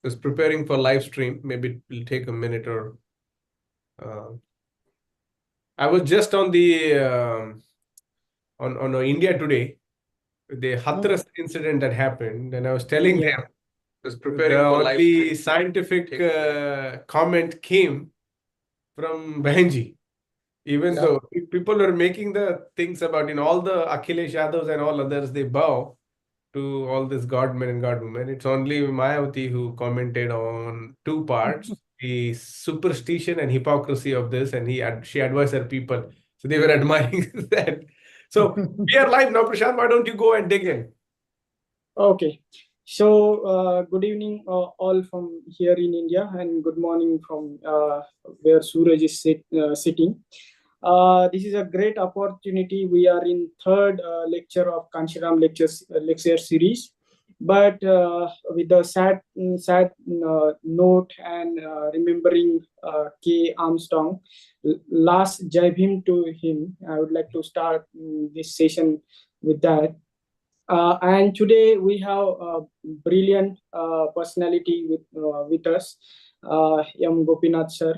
was preparing for live stream. Maybe it will take a minute or. I was just on the on India Today, the Hathras incident that happened, and I was telling them was preparing the for only scientific comment came from Behenji. Even though people are making the things about all the Akhilesh Yadavs and all others, they bow to all this God men and God women. It's only Mayawati who commented on two parts, the superstition and hypocrisy of this, and she advised her people. So they were admiring that. So we are live now, Prashant. Why don't you go and dig in? Okay. So, good evening, all from here in India, and good morning from where Suraj is sitting. This is a great opportunity. We are in third lecture of Kanshiram lecture series, but with the sad note and remembering K. Armstrong, last Jai Bhim to him. I would like to start this session with that. And today we have a brilliant personality with us, M. Gopinath sir.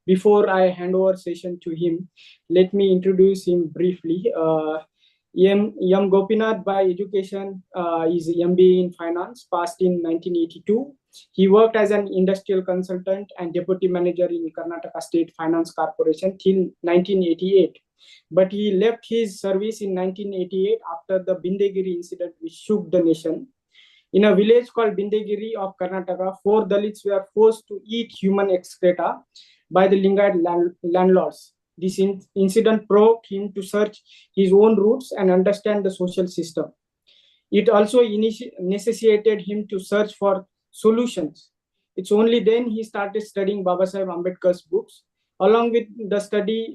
Before I hand over session to him, let me introduce him briefly. M. Gopinath by education is MBA in finance, passed in 1982. He worked as an industrial consultant and deputy manager in Karnataka State Finance Corporation till 1988. But he left his service in 1988 after the Bindegiri incident, which shook the nation. In a village called Bindegiri of Karnataka, 4 Dalits were forced to eat human excreta by the Lingayat landlords. This incident provoked him to search his own roots and understand the social system. It also necessitated him to search for solutions. It's only then he started studying Babasaheb Ambedkar's books. Along with the study,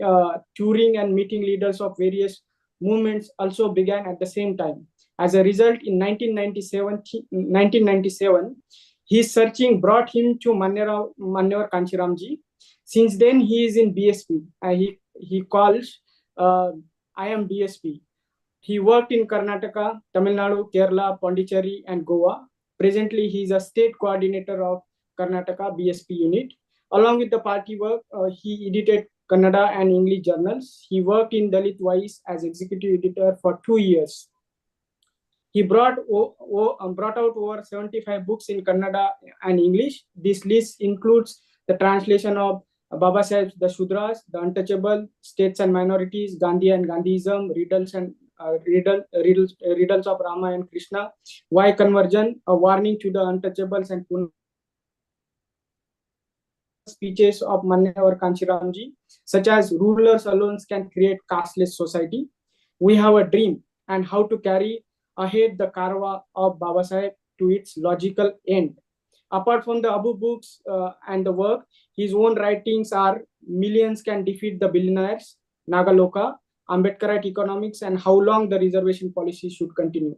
touring and meeting leaders of various movements also began at the same time. As a result, in 1997, his searching brought him to Mannewar Kanshiramji. Since then, he is in BSP. He calls, I am BSP. He worked in Karnataka, Tamil Nadu, Kerala, Pondicherry, and Goa. Presently, he is a state coordinator of Karnataka BSP unit. Along with the party work, he edited Kannada and English journals. He worked in Dalit Voice as executive editor for 2 years. He brought out over 75 books in Kannada and English. This list includes the translation of Babasaheb's The Shudras, The Untouchable, States and Minorities, Gandhi and Gandhism, Riddles of Rama and Krishna, Why Conversion, A Warning to the Untouchables, and speeches of Mannewar Kanshiramji, such as rulers alone can create casteless society. We have a dream and how to carry ahead the Karwa of Babasaheb to its logical end. Apart from the above books and the work, his own writings are Millions Can Defeat the Billionaires, Nagaloka, Ambedkarite Economics, and How Long the Reservation Policy Should Continue.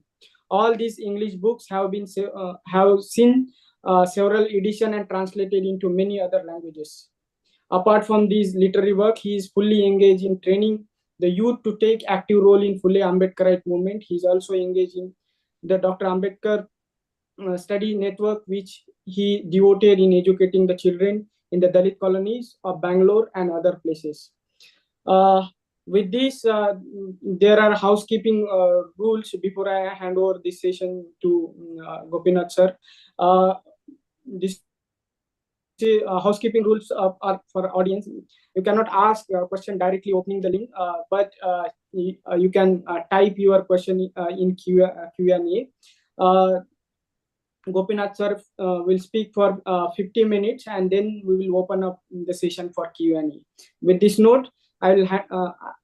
All these English books have seen several editions and translated into many other languages. Apart from these literary work, he is fully engaged in training the youth to take active role in Phule Ambedkarite movement. He is also engaged in the Dr. Ambedkar study network, which he devoted in educating the children in the Dalit colonies of Bangalore and other places. With this, there are housekeeping rules before I hand over this session to Gopinath sir. This housekeeping rules are for audience. You cannot ask a question directly opening the link, but you can type your question in Q&A. Gopinath sir will speak for 50 minutes, and then we will open up the session for Q&A. With this note, I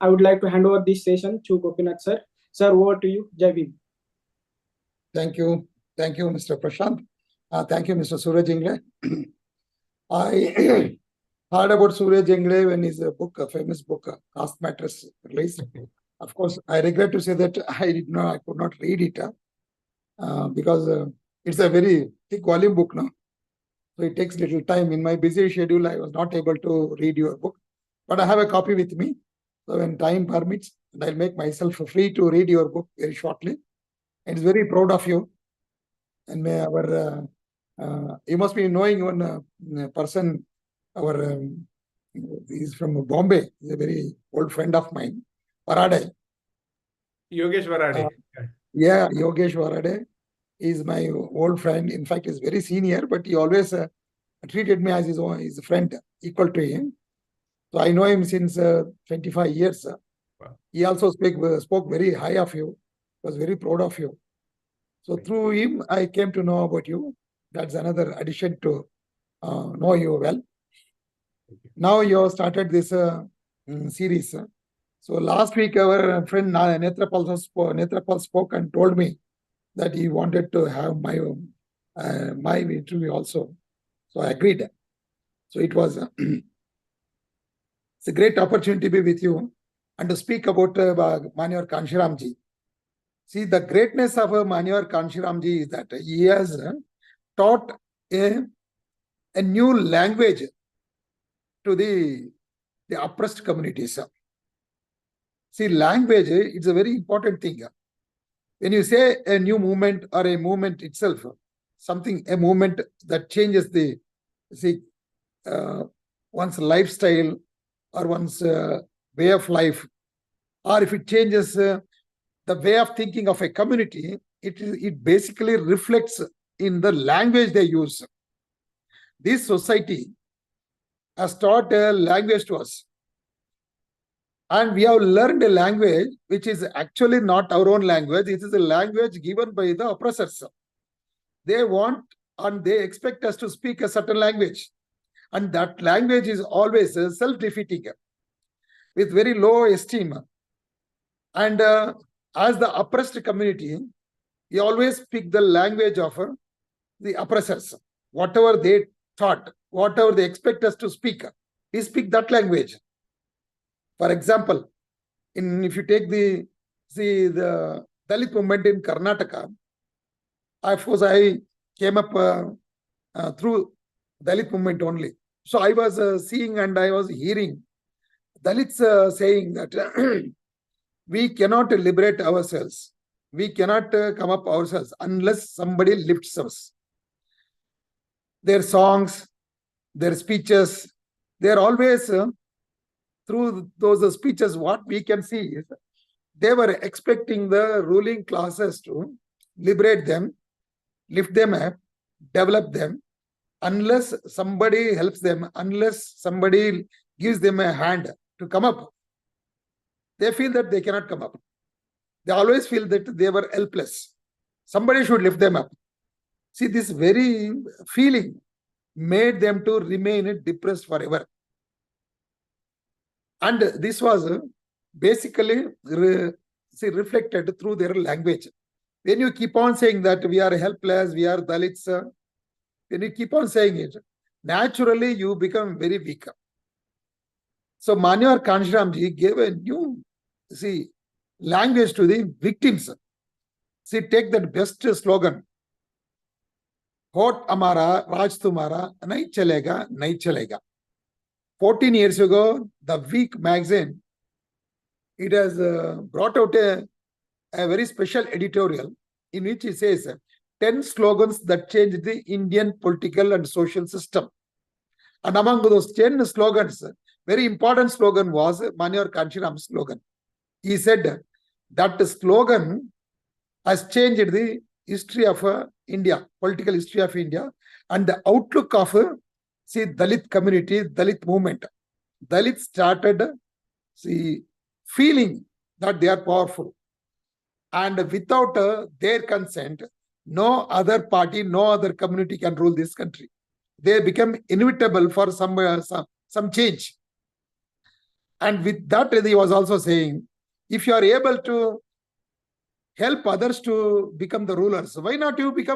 would like to hand over this session to Gopinath sir. Sir, over to you. Jai Bhim. Thank you, Mr. Prashant. Thank you, Mr. Suraj Ingle. I heard about Suraj Ingle when his book, a famous book, Caste Matters, released. Of course, I regret to say that I could not read it because it's a very thick volume book now. So it takes little time. In my busy schedule, I was not able to read your book. But I have a copy with me. So when time permits, I'll make myself free to read your book very shortly. It's very proud of you. And may our You must be knowing one person, he's from Bombay. He's a very old friend of mine, Varade. Yogesh Varade. Yeah, Yogesh Varade is my old friend. In fact, he's very senior, but he always treated me as his friend, equal to him. So I know him since 25 years. Wow. He also spoke very high of you, was very proud of you. So through him, I came to know about you. That's another addition to know you well. Now you have started this series. So last week, our friend Netrapal spoke and told me that he wanted to have my interview also. So I agreed. So it was it's a great opportunity to be with you and to speak about Manyar Kanshiramji. See, the greatness of Manyar Kanshiramji is that he has taught a new language to the oppressed communities. See, language, it's a very important thing. When you say a new movement or a movement itself, a movement that changes one's lifestyle or one's way of life, or if it changes the way of thinking of a community, it basically reflects in the language they use. This society has taught a language to us. And we have learned a language which is actually not our own language. It is a language given by the oppressors. They want and they expect us to speak a certain language. And that language is always self-defeating, with very low esteem. And as the oppressed community, we always speak the language of the oppressors. Whatever they thought, whatever they expect us to speak, we speak that language. For example, if you take the Dalit movement in Karnataka, of course, I came up through Dalit movement only. So I was seeing and I was hearing Dalits saying that we cannot liberate ourselves. We cannot come up ourselves unless somebody lifts us. Their songs, their speeches, they're always through those speeches, what we can see is they were expecting the ruling classes to liberate them, lift them up, develop them, unless somebody helps them, unless somebody gives them a hand to come up. They feel that they cannot come up. They always feel that they were helpless. Somebody should lift them up. See, this very feeling made them to remain depressed forever. And this was basically reflected through their language. When you keep on saying that we are helpless, we are Dalits, when you keep on saying it, naturally you become very weak. So Manyar Kanshiramji gave a new language to the victims. See, take that best slogan. Hot Amara, Raj Tumara, Nahi Chalega, Nahi Chalega. 14 years ago, the Week magazine, it has brought out a very special editorial in which it says 10 slogans that changed the Indian political and social system. And among those 10 slogans, very important slogan was Manyar Kanshiram's slogan. He said that slogan has changed the history of India, political history of India, and the outlook of Dalit community, Dalit movement. Dalits started feeling that they are powerful. And without their consent, no other party, no other community can rule this country. They become inevitable for some change. And with that, he was also saying, if you are able to help others to become the rulers, why not you become